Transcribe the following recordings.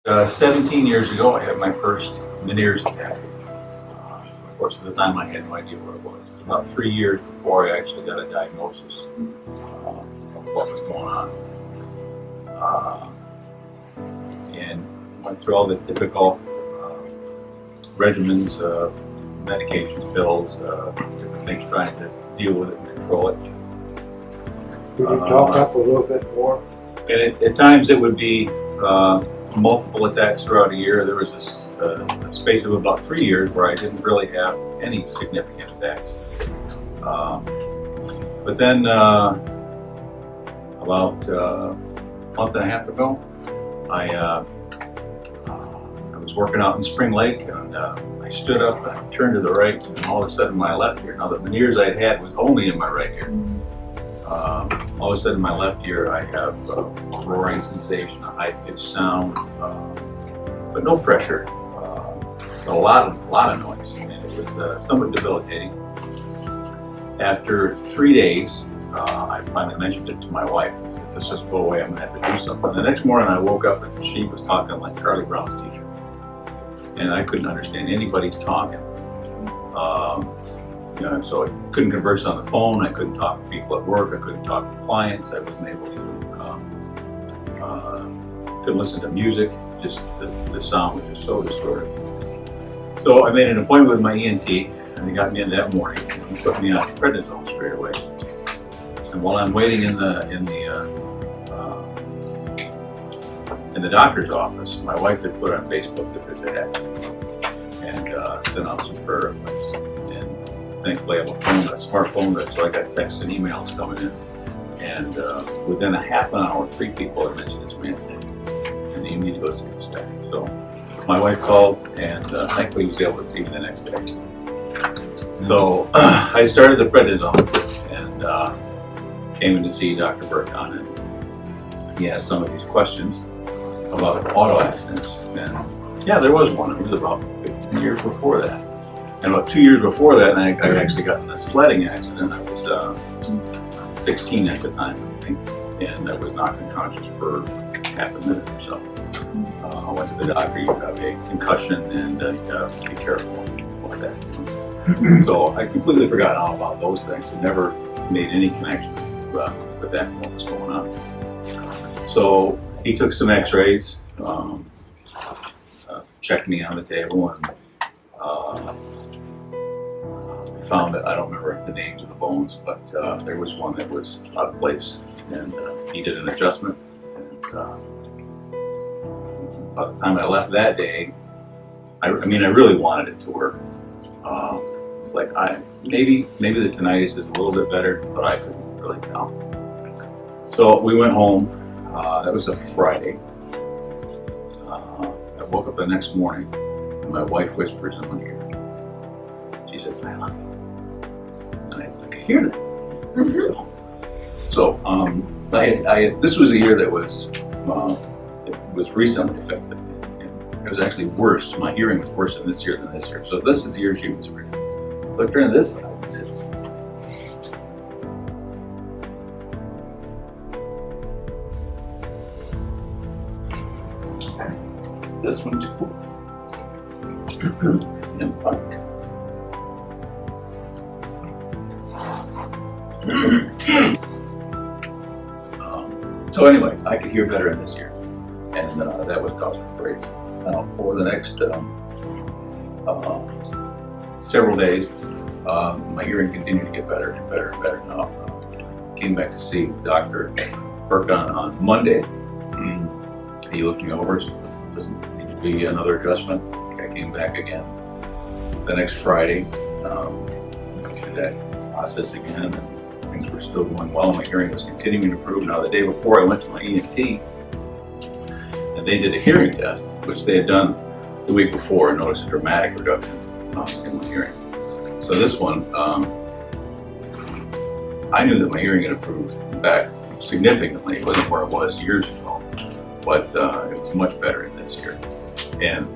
17 years ago, I had my first Meniere's attack. Of course, at the time, I had no idea what it was. About 3 years before I actually got a diagnosis of what was going on. And went through all the typical regimens, medications, pills, different things, trying to deal with it and control it. Could you talk up a little bit more? And at times it would be multiple attacks throughout a year. There was a space of about 3 years where I didn't really have any significant attacks. But then about a month and a half ago, I was working out in Spring Lake, and I stood up and I turned to the right, and all of a sudden my left ear, now the Meniere's I'd had was only in my right ear. All of a sudden, my left ear, I have a roaring sensation, a high-pitched sound, but no pressure, but a lot of noise, and it was somewhat debilitating. After 3 days, I finally mentioned it to my wife. If this just go away, I'm going to have to do something. The next morning, I woke up and she was talking like Charlie Brown's teacher, and I couldn't understand anybody's talking. So I couldn't converse on the phone, I couldn't talk to people at work, I couldn't talk to clients, I wasn't able to couldn't listen to music, just the sound was just so distorted. So I made an appointment with my ENT, and he got me in that morning. He put me on prednisone straight away. And while I'm waiting in the doctor's office, my wife had put on Facebook that this had happened, and sent out some prayer requests. Thankfully, I have a phone, a smartphone, so I got texts and emails coming in. And within a half an hour, 3 people had mentioned this man's name, and you need to go see this guy. So my wife called, and thankfully he was able to see me the next day. So I started the prednisone and came in to see Dr. Burkon, and he asked some of these questions about auto accidents. And yeah, there was one. It was about 15 years before that. And about 2 years before that, I actually got in a sledding accident. I was 16 at the time, I think, and I was knocked unconscious for half a minute or so. I went to the doctor. You have a concussion, and you have to be careful with that. So I completely forgot all about those things and never made any connection with that and what was going on. So he took some X-rays, checked me on the table, and found that, I don't remember the names of the bones, but there was one that was out of place, and he did an adjustment. And, by the time I left that day, I really wanted it to work. It's like maybe the tinnitus is a little bit better, but I couldn't really tell. So we went home. That was a Friday. I woke up the next morning, and my wife whispers in my ear. She says, "I love you." And I could hear that. Mm-hmm. So this was a year that was recently affected. It was actually worse. My hearing was worse in this year than this year. So this is the year she was reading. So I turned this side. This one too. And back. So anyway, I could hear better in this year, and that was cause for praise. Now, for the next several days, my hearing continued to get better and better and better. Now, came back to see Dr. Burkon on Monday. He looked me over, so doesn't need to be another adjustment. I came back again the next Friday, went through that process again, and things were still going well. My hearing was continuing to improve. Now, the day before, I went to my ENT, and they did a hearing test, which they had done the week before, and noticed a dramatic reduction in my hearing. So this one, I knew that my hearing had improved back significantly. It wasn't where it was years ago, but it was much better in this year. And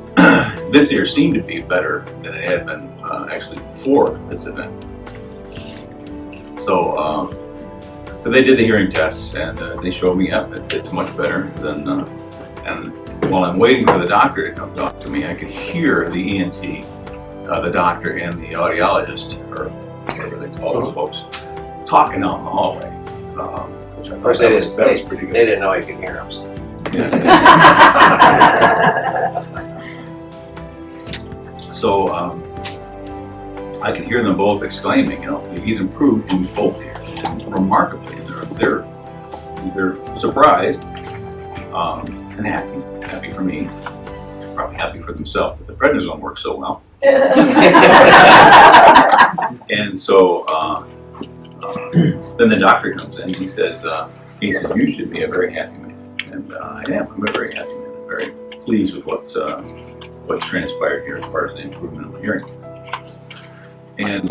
this year seemed to be better than it had been actually before this event. So, so they did the hearing tests, and they showed me, yeah, it's much better than, and while I'm waiting for the doctor to come talk to me, I could hear the ENT, the doctor, and the audiologist, or whatever they call those folks, talking out in the hallway. Which I Of course, thought that was pretty good. they didn't know you could hear them. So. So I could hear them both exclaiming, he's improved in both ears, remarkably. They're surprised and happy for me, probably happy for themselves that the prednisone works so well. And so then the doctor comes in. He says, you should be a very happy man, and I am. I'm a very happy man. I'm very pleased with what's transpired here as far as the improvement of hearing. And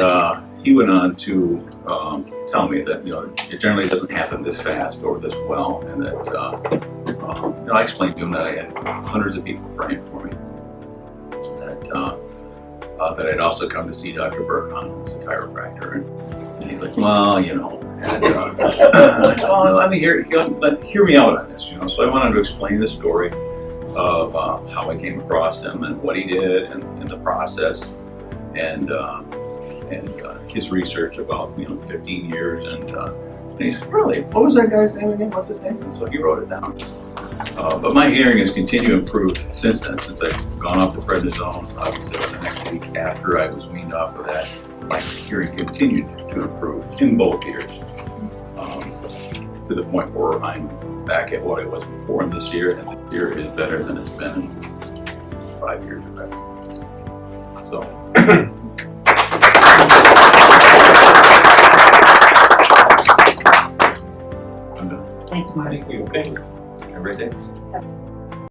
he went on to tell me that it generally doesn't happen this fast or this well, and that I explained to him that I had hundreds of people praying for me, that I'd also come to see Dr. Burkhan, who's a chiropractor, and he's like, well, and well, let me hear me out on this, So I wanted to explain the story of how I came across him and what he did and the process, and his research about 15 years, and he said, really, what was that guy's name again? What's his name? And so he wrote it down. But my hearing has continued to improve since then, since I've gone off the prednisone. Obviously, the next week after I was weaned off of that, my hearing continued to improve in both ears, to the point where I'm back at what I was before in this year, and this year is better than it's been in 5 years or better. So. Thanks, Marty. Thank you. Okay. Have a great day.